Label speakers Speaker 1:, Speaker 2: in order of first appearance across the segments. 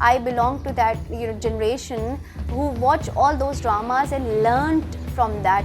Speaker 1: I belong to that generation who watched all those dramas and learned from that,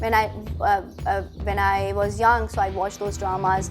Speaker 1: when I was young so I watched those dramas।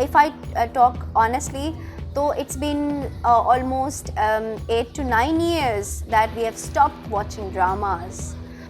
Speaker 1: if I talk honestly, so it's been almost 8 to 9 years that we have stopped watching dramas।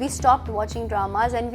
Speaker 1: we stopped watching dramas and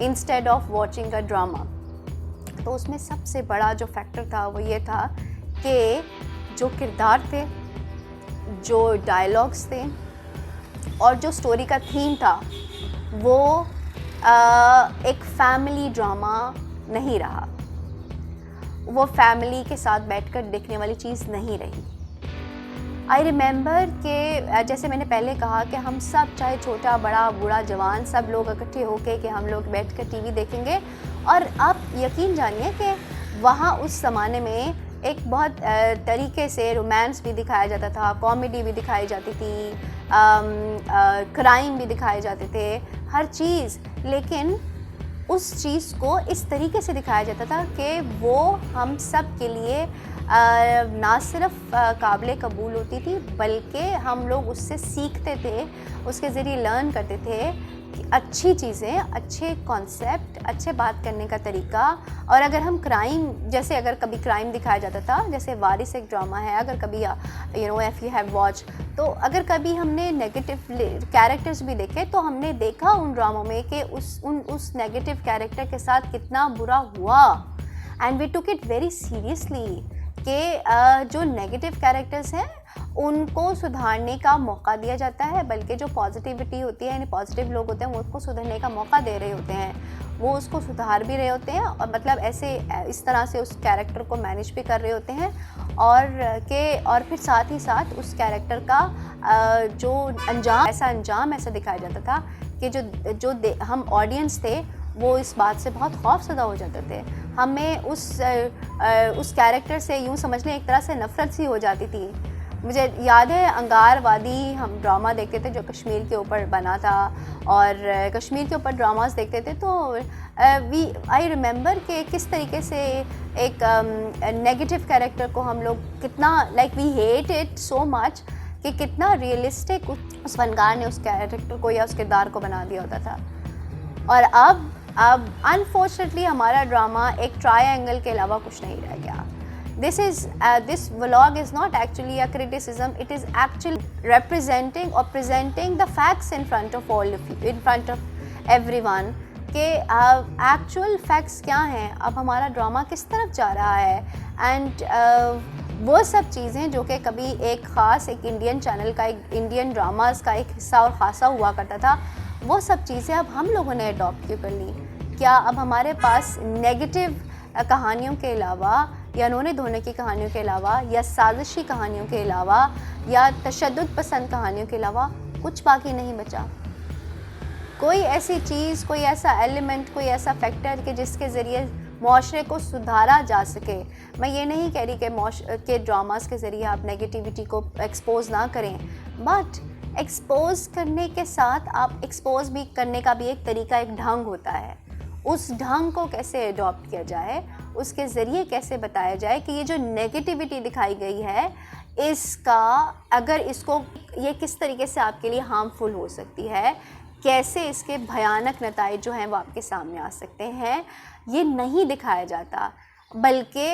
Speaker 1: instead of watching a drama। تو اس میں سب سے بڑا جو factor تھا وہ یہ تھا کہ جو کردار تھے، جو ڈائلاگس تھے اور جو سٹوری کا تھیم تھا وہ ایک فیملی ڈرامہ نہیں رہا، وہ فیملی کے ساتھ بیٹھ کر دیکھنے والی چیز نہیں رہی۔ آئی ریممبر کہ جیسے میں نے پہلے کہا کہ ہم سب چاہے چھوٹا بڑا بوڑھا جوان سب لوگ اکٹھے ہو کے کہ ہم لوگ بیٹھ کر ٹی وی دیکھیں گے، اور آپ یقین جانیے کہ وہاں اس زمانے میں ایک بہت طریقے سے رومانس بھی دکھایا جاتا تھا، کامیڈی بھی دکھائی جاتی تھی، کرائم بھی دکھائے جاتے تھے، ہر چیز، لیکن اس چیز کو اس طریقے سے دکھایا جاتا تھا کہ وہ ہم سب کے لیے نہ صرف قابل قبول ہوتی تھی بلکہ ہم لوگ اس سے سیکھتے تھے، اس کے ذریعے لرن کرتے تھے کہ اچھی چیزیں، اچھے کانسیپٹ، اچھے بات کرنے کا طریقہ۔ اور اگر ہم کرائم، جیسے اگر کبھی کرائم دکھایا جاتا تھا، جیسے وارث ایک ڈرامہ ہے، اگر کبھی ایف یو ہیو واچ، تو اگر کبھی ہم نے نیگیٹو کیریکٹرز بھی دیکھے تو ہم نے دیکھا ان ڈراموں میں کہ اس نیگیٹو کیریکٹر کے ساتھ کتنا برا ہوا، and we took it very seriously کہ جو نیگیٹو کیریکٹرز ہیں ان کو سدھارنے کا موقع دیا جاتا ہے، بلکہ جو پازیٹیوٹی ہوتی ہے، یعنی پازیٹیو لوگ ہوتے ہیں وہ اس کو سدھرنے کا موقع دے رہے ہوتے ہیں، وہ اس کو سدھار بھی رہے ہوتے ہیں، اور مطلب ایسے اس طرح سے اس کیریکٹر کو مینیج بھی کر رہے ہوتے ہیں، اور پھر ساتھ ہی ساتھ اس کیریکٹر کا جو انجام ایسا دکھایا جاتا تھا کہ جو ہم آڈینس تھے وہ اس بات سے بہت خوف زدہ ہو جاتے تھے، ہمیں اس کیریکٹر سے یوں سمجھ لیں ایک طرح سے نفرت سی ہو جاتی تھی۔ مجھے یاد ہے انگار وادی ہم ڈرامہ دیکھتے تھے جو کشمیر کے اوپر بنا تھا، اور کشمیر کے اوپر ڈراماز دیکھتے تھے، تو آئی ریممبر کہ کس طریقے سے ایک نیگیٹو کیریکٹر کو ہم لوگ کتنا like we hate it so much کہ کتنا ریئلسٹک اس فنکار نے اس کیریکٹر کو یا اس کردار کو بنا دیا ہوتا تھا۔ اور اب انفارچونیٹلی ہمارا ڈرامہ ایک ٹرائی اینگل کے علاوہ کچھ نہیں رہ گیا۔ This vlog is not actually a criticism, it is actually representing or presenting the facts in front of everyone کہ ایکچوئل فیکٹس کیا ہیں، اب ہمارا ڈرامہ کس طرف جا رہا ہے، اینڈ وہ سب چیزیں جو کہ کبھی ایک خاص ایک انڈین چینل کا، ایک انڈین ڈراماز کا ایک حصہ اور خاصہ ہوا کرتا تھا، وہ سب چیزیں اب ہم لوگوں نے اڈاپٹ کیوں کر لی؟ کیا اب ہمارے پاس نیگیٹو کہانیوں کے علاوہ یا نونے دھونے کی کہانیوں کے علاوہ یا سازشی کہانیوں کے علاوہ یا تشدد پسند کہانیوں کے علاوہ کچھ باقی نہیں بچا؟ کوئی ایسی چیز، کوئی ایسا ایلیمنٹ، کوئی ایسا فیکٹر کہ جس کے ذریعے معاشرے کو سدھارا جا سکے؟ میں یہ نہیں کہہ رہی کہ ڈراماز کے ذریعے آپ نیگیٹیوٹی کو ایکسپوز نہ کریں، بٹ ایکسپوز کرنے کے ساتھ آپ ایکسپوز بھی کرنے کا بھی ایک طریقہ، ایک ڈھنگ ہوتا ہے، اس ڈھنگ کو کیسے اڈاپٹ کیا جائے، اس کے ذریعے کیسے بتایا جائے کہ یہ جو نیگیٹیوٹی دکھائی گئی ہے اس کا اگر اس کو یہ کس طریقے سے آپ کے لیے ہارمفل ہو سکتی ہے، کیسے اس کے بھیانک نتائج جو ہیں وہ آپ کے سامنے آ سکتے ہیں، یہ نہیں دکھایا جاتا، بلکہ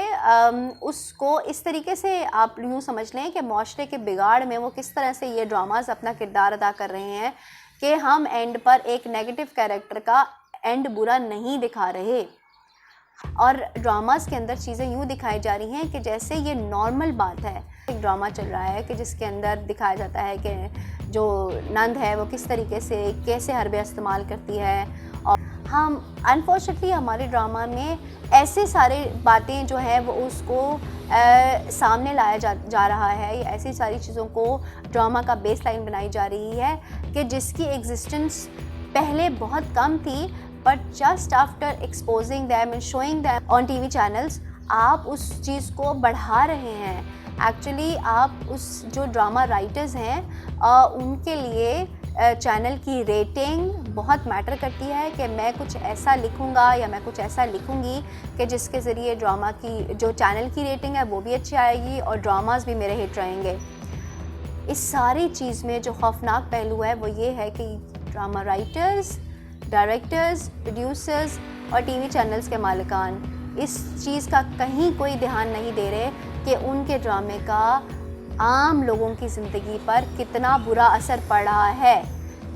Speaker 1: اس کو اس طریقے سے آپ یوں سمجھ لیں کہ معاشرے کے بگاڑ میں وہ کس طرح سے یہ ڈراماز اپنا کردار ادا کر رہے ہیں کہ ہم اینڈ پر ایک نیگیٹو کیریکٹر کا اینڈ برا نہیں دکھا رہے، اور ڈراماز کے اندر چیزیں یوں دکھائی جا رہی ہیں کہ جیسے یہ نارمل بات ہے۔ ایک ڈرامہ چل رہا ہے کہ جس کے اندر دکھایا جاتا ہے کہ جو نند ہے وہ کس طریقے سے کیسے حربے استعمال کرتی ہے، اور ہم انفارچونیٹلی ہمارے ڈرامہ میں ایسے سارے باتیں جو ہیں وہ اس کو سامنے لایا جا رہا ہے، یا ایسی ساری چیزوں کو ڈرامہ کا بیس لائن بنائی جا رہی ہے کہ جس کی ایگزسٹنس پہلے بہت کم تھی، but just after exposing them and showing them on T V channels آپ اس چیز کو بڑھا رہے ہیں۔ ایکچولی آپ اس جو ڈرامہ رائٹرز ہیں ان کے لیے چینل کی ریٹنگ بہت میٹر کرتی ہے کہ میں کچھ ایسا لکھوں گا یا میں کچھ ایسا لکھوں گی کہ جس کے ذریعے ڈرامہ کی جو چینل کی ریٹنگ ہے وہ بھی اچھی آئے گی اور ڈراماز بھی میرے ہٹ رہیں گے۔ اس ساری چیز میں جو خوفناک پہلو ہے وہ یہ ہے کہ ڈرامہ رائٹرز، ڈائریکٹرز، پروڈیوسرز اور ٹی وی چینلز کے مالکان اس چیز کا کہیں کوئی دھیان نہیں دے رہے کہ ان کے ڈرامے کا عام لوگوں کی زندگی پر کتنا برا اثر پڑ رہا ہے،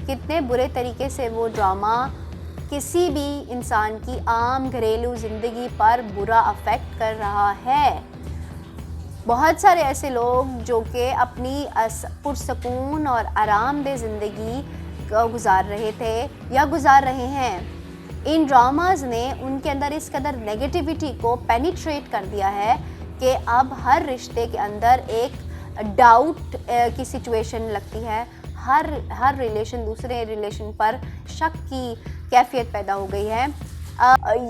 Speaker 1: کتنے برے طریقے سے وہ ڈرامہ کسی بھی انسان کی عام گھریلو زندگی پر برا افیکٹ کر رہا ہے. بہت سارے ایسے لوگ جو کہ اپنی پرسکون اور آرام دہ زندگی گزار رہے تھے یا گزار رہے ہیں، ان ڈراماز نے ان کے اندر اس قدر نیگیٹیوٹی کو پینیٹریٹ کر دیا ہے کہ اب ہر رشتے کے اندر ایک ڈاؤٹ کی سچویشن لگتی ہے. ہر ریلیشن دوسرے ریلیشن پر شک کی کیفیت پیدا ہو گئی ہے.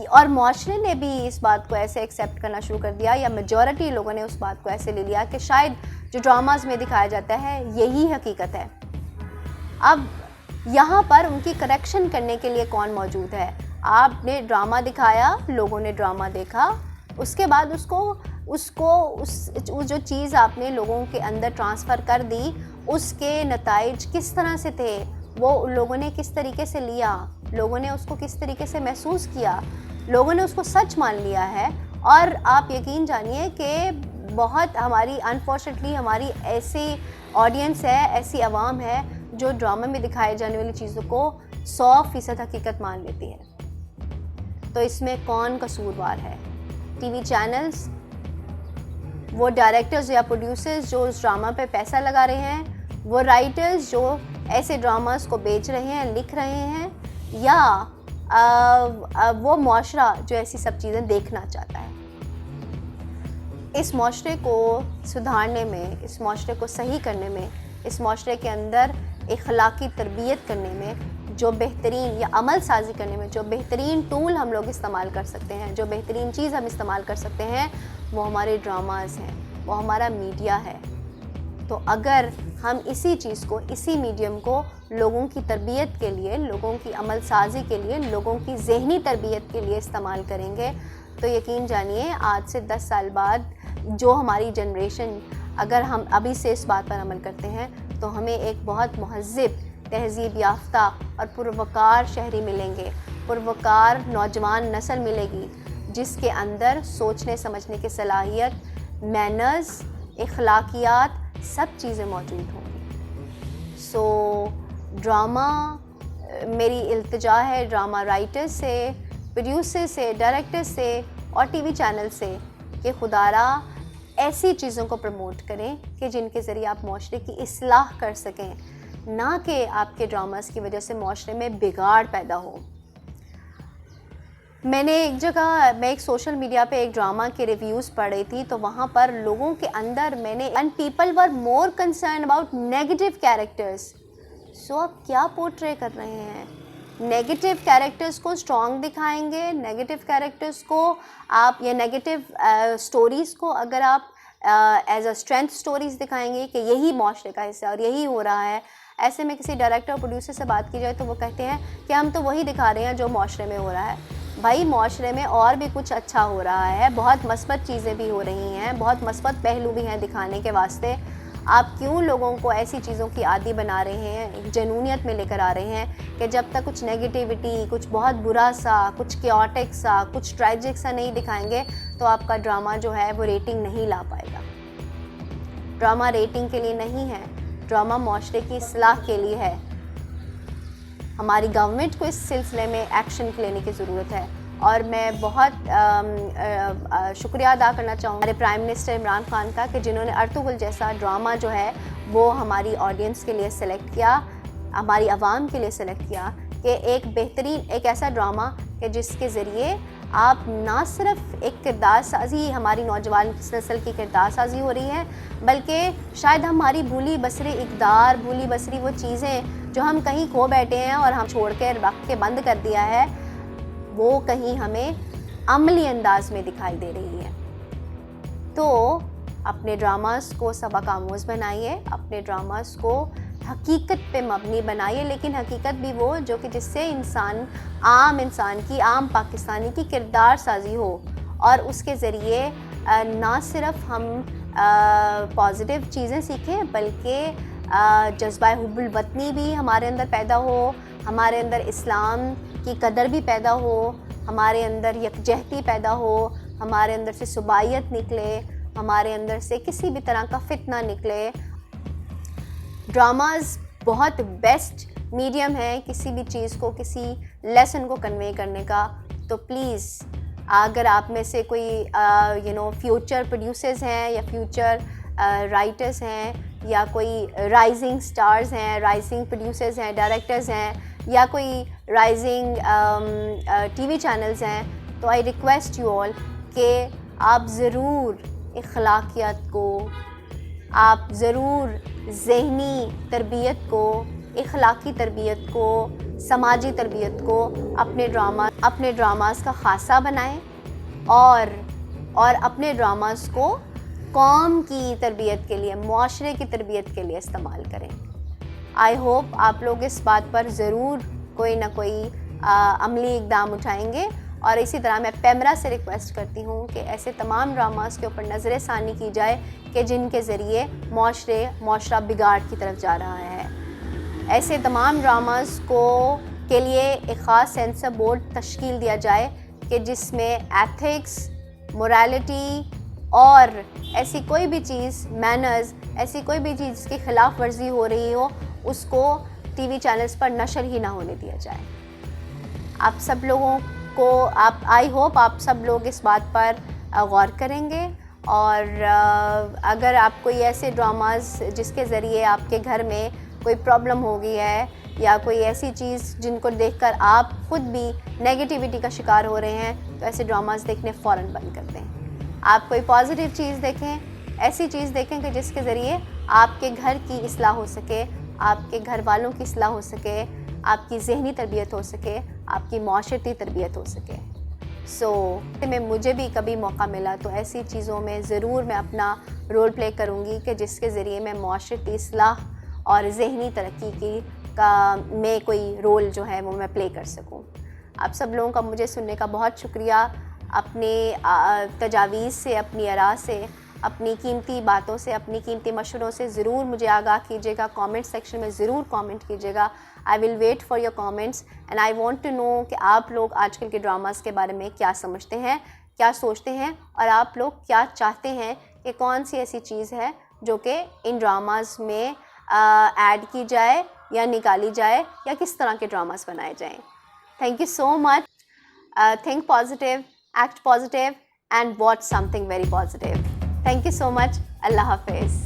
Speaker 1: اور معاشرے نے بھی اس بات کو ایسے ایکسیپٹ کرنا شروع کر دیا، یا میجورٹی لوگوں نے اس بات کو ایسے لے لیا کہ شاید جو ڈراماز میں دکھایا جاتا ہے یہی حقیقت ہے. اب یہاں پر ان کی کریکشن کرنے کے لیے کون موجود ہے؟ آپ نے ڈرامہ دکھایا، لوگوں نے ڈرامہ دیکھا، اس کے بعد اس جو چیز آپ نے لوگوں کے اندر ٹرانسفر کر دی، اس کے نتائج کس طرح سے تھے، وہ لوگوں نے کس طریقے سے لیا، لوگوں نے اس کو کس طریقے سے محسوس کیا، لوگوں نے اس کو سچ مان لیا ہے. اور آپ یقین جانیے کہ بہت ہماری انفارچونیٹلی ہماری ایسی آڈینس ہے، ایسی عوام ہے جو ڈرامے میں دکھائے جانے والی چیزوں کو 100% حقیقت مان لیتی ہے. تو اس میں کون قصوروار ہے؟ ٹی وی چینلز، وہ ڈائریکٹرز یا پروڈیوسرز جو اس ڈرامہ پہ پیسہ لگا رہے ہیں، وہ رائٹرز جو ایسے ڈراماز کو بیچ رہے ہیں، لکھ رہے ہیں، یا وہ معاشرہ جو ایسی سب چیزیں دیکھنا چاہتا ہے. اس معاشرے کو سدھارنے میں، اس معاشرے کو صحیح کرنے میں، اس معاشرے کے اندر اخلاقی تربیت کرنے میں جو بہترین، یا عمل سازی کرنے میں جو بہترین ٹول ہم لوگ استعمال کر سکتے ہیں، جو بہترین چیز ہم استعمال کر سکتے ہیں، وہ ہمارے ڈراماز ہیں، وہ ہمارا میڈیا ہے. تو اگر ہم اسی چیز کو، اسی میڈیم کو لوگوں کی تربیت کے لیے، لوگوں کی عمل سازی کے لیے، لوگوں کی ذہنی تربیت کے لیے استعمال کریں گے، تو یقین جانیے آج سے 10 سال بعد جو ہماری جنریشن، اگر ہم ابھی سے اس بات پر عمل کرتے ہیں تو ہمیں ایک بہت مہذب، تہذیب یافتہ اور پروقار شہری ملیں گے، پروقار نوجوان نسل ملے گی جس کے اندر سوچنے سمجھنے کی صلاحیت، مینرز، اخلاقیات، سب چیزیں موجود ہوں گی. سو ڈرامہ، میری التجا ہے ڈرامہ رائٹر سے، پروڈیوسر سے، ڈائریکٹر سے اور ٹی وی چینل سے کہ خدارا ایسی چیزوں کو پروموٹ کریں کہ جن کے ذریعے آپ معاشرے کی اصلاح کر سکیں، نہ کہ آپ کے ڈراماز کی وجہ سے معاشرے میں بگاڑ پیدا ہو. میں نے ایک سوشل میڈیا پہ ایک ڈرامہ کے ریویوز پڑھ رہی تھی، تو وہاں پر لوگوں کے اندر and people were more concern about negative characters. So آپ کیا پورٹرے کر رہے ہیں؟ نیگیٹو کیریکٹرز کو اسٹرانگ دکھائیں گے، نیگیٹو کیریکٹرز کو آپ، یا نیگیٹو اسٹوریز کو اگر آپ ایز اے اسٹرینتھ اسٹوریز دکھائیں گے کہ یہی معاشرے کا حصہ ہے اور یہی ہو رہا ہے. ایسے میں کسی ڈائریکٹر اور پروڈیوسر سے بات کی جائے تو وہ کہتے ہیں کہ ہم تو وہی دکھا رہے ہیں جو معاشرے میں ہو رہا ہے. بھائی معاشرے میں اور بھی کچھ اچھا ہو رہا ہے، بہت مثبت چیزیں بھی ہو رہی ہیں، بہت مثبت پہلو بھی ہیں دکھانے کے واسطے. آپ کیوں لوگوں کو ایسی چیزوں کی عادی بنا رہے ہیں، ایک جنونیت میں لے کر آ رہے ہیں کہ جب تک کچھ نیگیٹیوٹی، کچھ بہت برا سا، کچھ کیوٹک سا، کچھ ٹریجک سا نہیں دکھائیں گے تو آپ کا ڈرامہ جو ہے وہ ریٹنگ نہیں لا پائے گا. ڈرامہ ریٹنگ کے لیے نہیں ہے، ڈرامہ معاشرے کی اصلاح کے لیے ہے. ہماری گورنمنٹ کو اس سلسلے میں ایکشن لینے کی ضرورت ہے. اور میں بہت شکریہ ادا کرنا چاہوں ہمارے پرائم منسٹر عمران خان کا کہ جنہوں نے ارطغرل جیسا ڈرامہ جو ہے وہ ہماری آڈینس کے لیے سلیکٹ کیا، ہماری عوام کے لیے سلیکٹ کیا، کہ ایک بہترین، ایک ایسا ڈرامہ کہ جس کے ذریعے آپ نہ صرف ایک کردار سازی، ہماری نوجوان نسل کی کردار سازی ہو رہی ہے، بلکہ شاید ہماری بھولی بسری اقدار، بھولی بسری وہ چیزیں جو ہم کہیں کھو بیٹھے ہیں اور ہم چھوڑ کے رکھ کے بند کر دیا ہے، وہ کہیں ہمیں عملی انداز میں دکھائی دے رہی ہے. تو اپنے ڈراماز کو سبق آموز بنائیے، اپنے ڈراماز کو حقیقت پہ مبنی بنائیے، لیکن حقیقت بھی وہ جو کہ جس سے عام انسان کی، عام پاکستانی کی کردار سازی ہو، اور اس کے ذریعے نہ صرف ہم پازیٹیو چیزیں سیکھیں بلکہ جذبہ حب الوطنی بھی ہمارے اندر پیدا ہو، ہمارے اندر اسلام کی قدر بھی پیدا ہو، ہمارے اندر یکجہتی پیدا ہو، ہمارے اندر سے صبائیت نکلے، ہمارے اندر سے کسی بھی طرح کا فتنہ نکلے. ڈراماز بہت بیسٹ میڈیم ہے کسی بھی چیز کو، کسی لیسن کو کنوے کرنے کا. تو پلیز اگر آپ میں سے کوئی فیوچر پروڈیوسرز ہیں یا فیوچر رائٹرز ہیں یا کوئی رائزنگ سٹارز ہیں, رائزنگ پروڈیوسرز ہیں, ڈائریکٹرز ہیں, یا کوئی رائزنگ ٹی وی چینلز ہیں, تو آئی ریکویسٹ یو آل کہ آپ ضرور اخلاقیات کو, آپ ضرور ذہنی تربیت کو, اخلاقی تربیت کو, سماجی تربیت کو اپنے ڈراماز کا خاصہ بنائیں, اور اپنے ڈراماز کو قوم کی تربیت کے لیے, معاشرے کی تربیت کے لیے استعمال کریں. آئی ہوپ آپ لوگ اس بات پر ضرور کوئی نہ کوئی عملی اقدام اٹھائیں گے. اور اسی طرح میں پیمرا سے ریکویسٹ کرتی ہوں کہ ایسے تمام ڈراماز کے اوپر نظر ثانی کی جائے کہ جن کے ذریعے معاشرہ بگاڑ کی طرف جا رہا ہے. ایسے تمام ڈراماز کے لیے ایک خاص سینسر بورڈ تشکیل دیا جائے کہ جس میں ایتھکس, موریلٹی اور ایسی کوئی بھی چیز, مینرز, ایسی کوئی بھی چیز کی خلاف ورزی ہو رہی ہو اس کو ٹی وی چینلز پر نشر ہی نہ ہونے دیا جائے. آپ سب لوگوں کو آئی ہوپ آپ سب لوگ اس بات پر غور کریں گے. اور اگر آپ کوئی ایسے ڈراماز جس کے ذریعے آپ کے گھر میں کوئی پرابلم ہو گئی ہے یا کوئی ایسی چیز جن کو دیکھ کر آپ خود بھی نیگیٹیوٹی کا شکار ہو رہے ہیں, تو ایسے ڈراماز دیکھنے فوراً بند کر دیں. آپ کوئی پازیٹیو چیز دیکھیں, ایسی چیز دیکھیں کہ جس کے ذریعے آپ کے گھر کی اصلاح ہو سکے, آپ کے گھر والوں کی اصلاح ہو سکے, آپ کی ذہنی تربیت ہو سکے, آپ کی معاشرتی تربیت ہو سکے. مجھے بھی کبھی موقع ملا تو ایسی چیزوں میں ضرور میں اپنا رول پلے کروں گی کہ جس کے ذریعے میں معاشرتی اصلاح اور ذہنی ترقی میں کوئی رول جو ہے وہ میں پلے کر سکوں. آپ سب لوگوں کا مجھے سننے کا بہت شکریہ. اپنے تجاویز سے, اپنی آراء سے, اپنی قیمتی باتوں سے, اپنی قیمتی مشوروں سے ضرور مجھے آگاہ کیجیے گا. کامنٹ سیکشن میں ضرور کامنٹ کیجیے گا. I will wait for your comments and I want to know کہ آپ لوگ آج کل کے ڈراماز کے بارے میں کیا سمجھتے ہیں, کیا سوچتے ہیں, اور آپ لوگ کیا چاہتے ہیں کہ کون سی ایسی چیز ہے جو کہ ان ڈراماز میں ایڈ کی جائے یا نکالی جائے, یا کس طرح کے ڈراماز بنائے جائیں. Thank you so much. Think positive, act positive and watch something very positive. Thank you so much. Allah Hafiz.